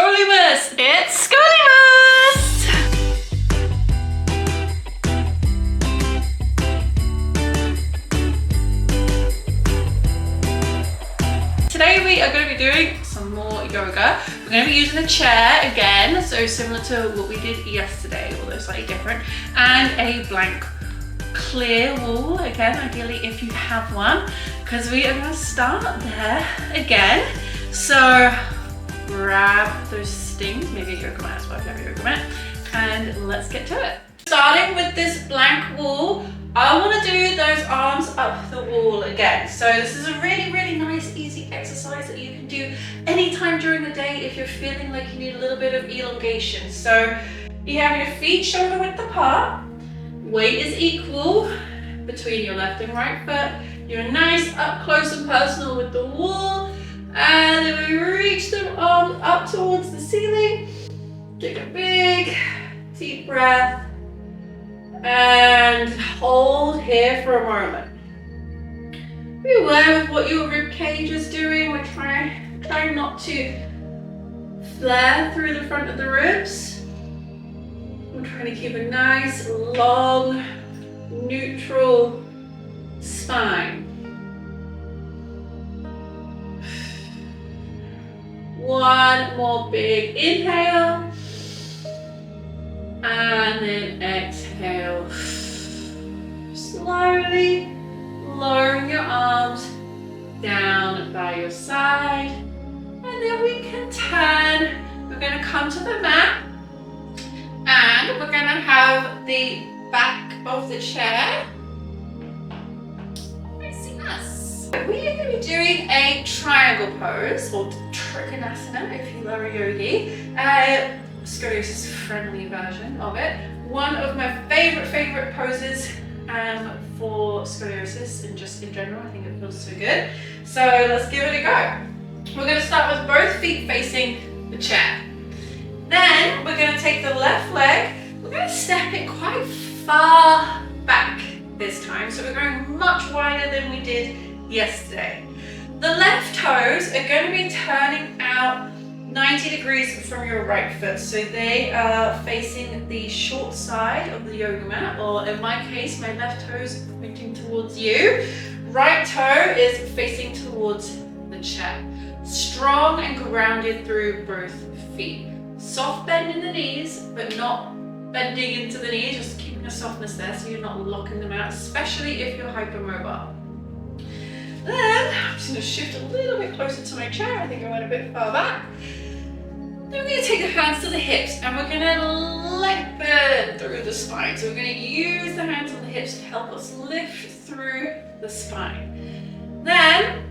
Scolimus! It's Scolimus! Today we are going to be doing some more yoga. We're going to be using a chair again, so similar to what we did yesterday, although slightly different, and a blank clear wall, again, ideally if you have one, because we are going to start there again. So grab those stings, maybe a yoga mat as well if you have a yoga mat, and let's get to it. Starting with this blank wall, I want to do those arms up the wall again. So this is a really, really nice, easy exercise that you can do anytime during the day if you're feeling like you need a little bit of elongation. So you have your feet shoulder width apart, weight is equal between your left and right foot. You're nice up close and personal with the wall, and then we reach the arms up towards the ceiling. Take a big, deep breath. And hold here for a moment. Be aware of what your rib cage is doing. We're trying not to flare through the front of the ribs. We're trying to keep a nice, long, neutral spine. One more big inhale. And then exhale. Slowly lowering your arms down by your side. And then we can turn. We're going to come to the mat. And we're going to have the back of the chair facing us. We are going to be doing a triangle pose, or trikonasana if you are a yogi. Scoliosis friendly version of it. One of my favorite poses for scoliosis and just in general. I think it feels so good. So let's give it a go. We're going to start with both feet facing the chair. Then we're going to take the left leg. We're going to step it quite far back this time. So we're going much wider than we did yesterday. The left toes are going to be turning out 90 degrees from your right foot, so they are facing the short side of the yoga mat, or in my case, my left toe is pointing towards you. Right toe is facing towards the chair. Strong and grounded through both feet. Soft bend in the knees, but not bending into the knees, just keeping a softness there so you're not locking them out, especially if you're hypermobile. Then I'm just going to shift a little bit closer to my chair. I think I went a bit far back. Then we're going to take the hands to the hips and we're going to lengthen through the spine. So we're going to use the hands on the hips to help us lift through the spine. Then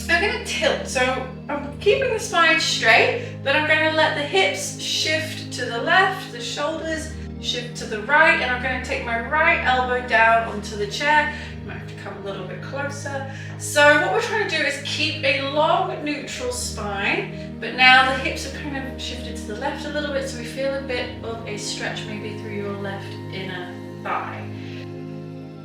I'm going to tilt. So I'm keeping the spine straight, but I'm going to let the hips shift to the left, the shoulders shift to the right, and I'm going to take my right elbow down onto the chair. You might have to come a little bit closer. So what we're trying to do is keep a long neutral spine, but now the hips are kind of shifted to the left a little bit, so we feel a bit of a stretch maybe through your left inner thigh.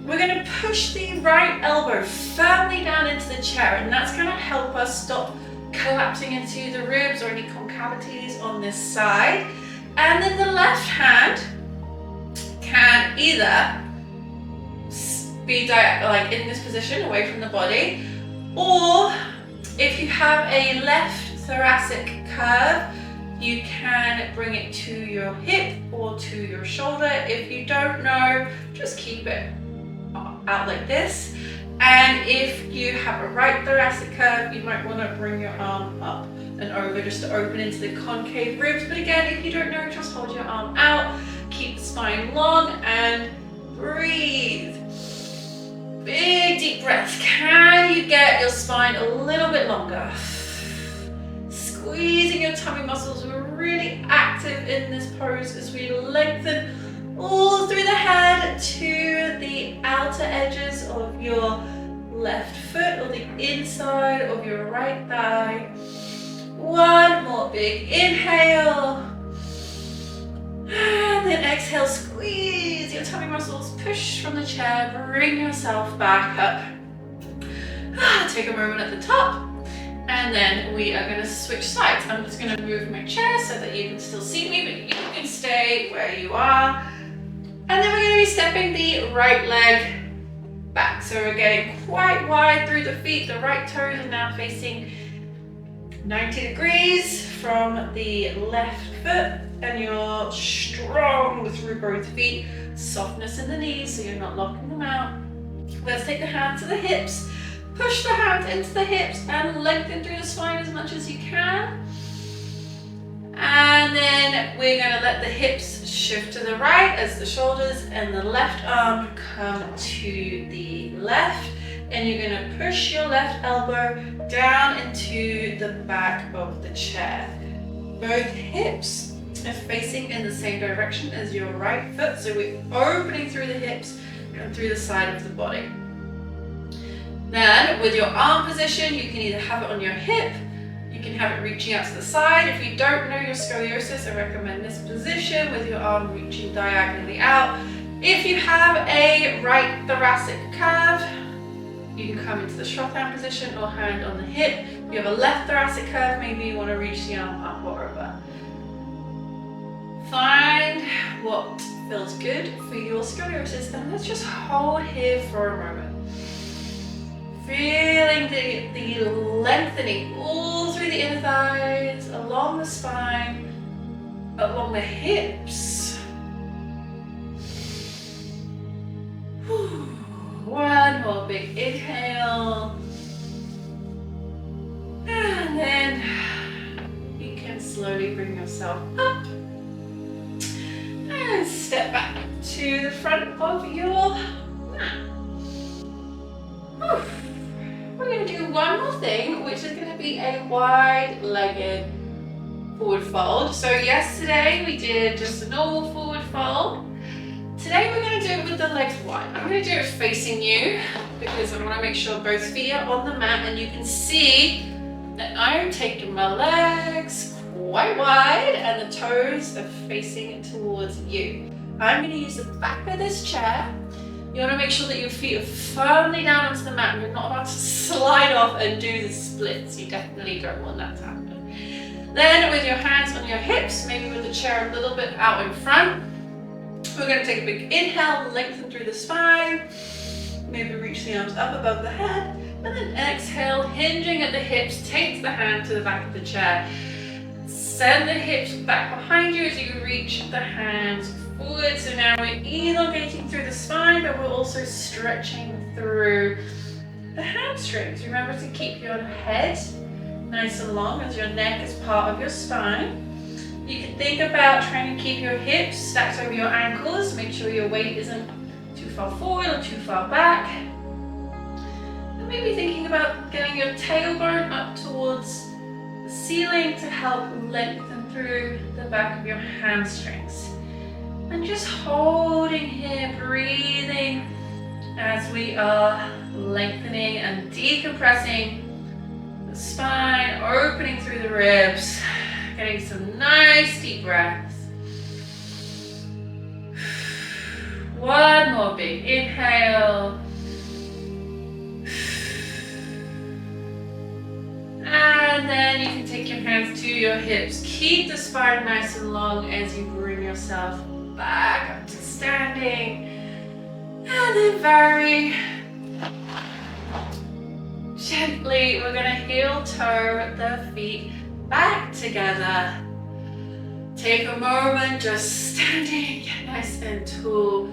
We're going to push the right elbow firmly down into the chair, and that's going to help us stop collapsing into the ribs or any concavities on this side. And then the left hand can either be like in this position away from the body, or if you have a left thoracic curve, you can bring it to your hip or to your shoulder. If you don't know, just keep it out like this. And if you have a right thoracic curve, you might want to bring your arm up and over just to open into the concave ribs. But again, if you don't know, just hold your arm out, keep the spine long, and breathe. Big deep breath. Can you get your spine a little bit longer? Squeezing your tummy muscles. We're really active in this pose as we lengthen all through the head to the outer edges of your left foot or the inside of your right thigh. One more big inhale. And then exhale, squeeze your tummy muscles, push from the chair, bring yourself back up. Take a moment at the top And then we are going to switch sides. I'm just going to move my chair so that you can still see me, but you can stay where you are. And then we're going to be stepping the right leg back. So we're getting quite wide through the feet. The right toes are now facing 90 degrees from the left foot, and you're strong through both feet. Softness in the knees so you're not locking them out. Let's take the hand to the hips. Push the hand into the hips and lengthen through the spine as much as you can. And then we're going to let the hips shift to the right as the shoulders and the left arm come to the left. And you're going to push your left elbow down into the back of the chair. Both hips are facing in the same direction as your right foot. So we're opening through the hips and through the side of the body. Then with your arm position, you can either have it on your hip, you can have it reaching out to the side. If you don't know your scoliosis, I recommend this position with your arm reaching diagonally out. If you have a right thoracic curve, you can come into the shotgun position or hand on the hip. If you have a left thoracic curve, maybe you want to reach the arm up or over. Find what feels good for your scoliosis, and let's just hold here for a moment. Feeling the lengthening all through the inner thighs, along the spine, along the hips. One more big inhale. And then you can slowly bring yourself up. And step back to the front of your mat. We're going to do one more thing, which is going to be a wide-legged forward fold. So yesterday we did just a normal forward fold. Today we're going to do it with the legs wide. I'm going to do it facing you because I want to make sure both feet are on the mat, and you can see that I'm taking my legs quite wide and the toes are facing towards you. I'm going to use the back of this chair. You want to make sure that your feet are firmly down onto the mat and you're not about to slide off and do the splits. You definitely don't want that to happen. Then with your hands on your hips, maybe with the chair a little bit out in front, we're going to take a big inhale, lengthen through the spine, maybe reach the arms up above the head, and then exhale, hinging at the hips, take the hand to the back of the chair. Send the hips back behind you as you reach the hands forward. So now we're elongating through the spine, but we're also stretching through the hamstrings. Remember to keep your head nice and long as your neck is part of your spine. You can think about trying to keep your hips stacked over your ankles. Make sure your weight isn't too far forward or too far back. And maybe thinking about getting your tailbone up towards the ceiling to help lengthen through the back of your hamstrings. And just holding here, breathing as we are lengthening and decompressing the spine, opening through the ribs, getting some nice deep breaths. One more big inhale. And then you can take your hands to your hips. Keep the spine nice and long as you bring yourself back up to standing. And then very gently, we're going to heel toe the feet back together. Take a moment just standing nice and tall.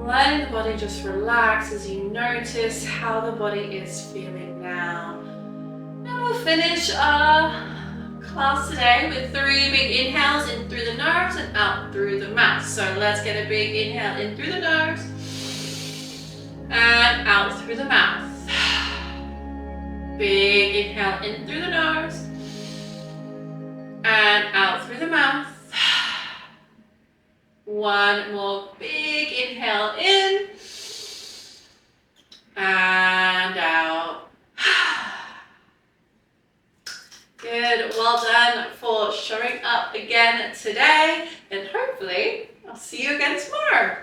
Letting the body just relax as you notice how the body is feeling now. And we'll finish our class today with 3 big inhales in through the nose and out through the mouth. So let's get a big inhale in through the nose and out through the mouth. Big inhale in through the nose and out through the mouth. One more big inhale in and out. Good, well done for showing up again today, and hopefully I'll see you again tomorrow.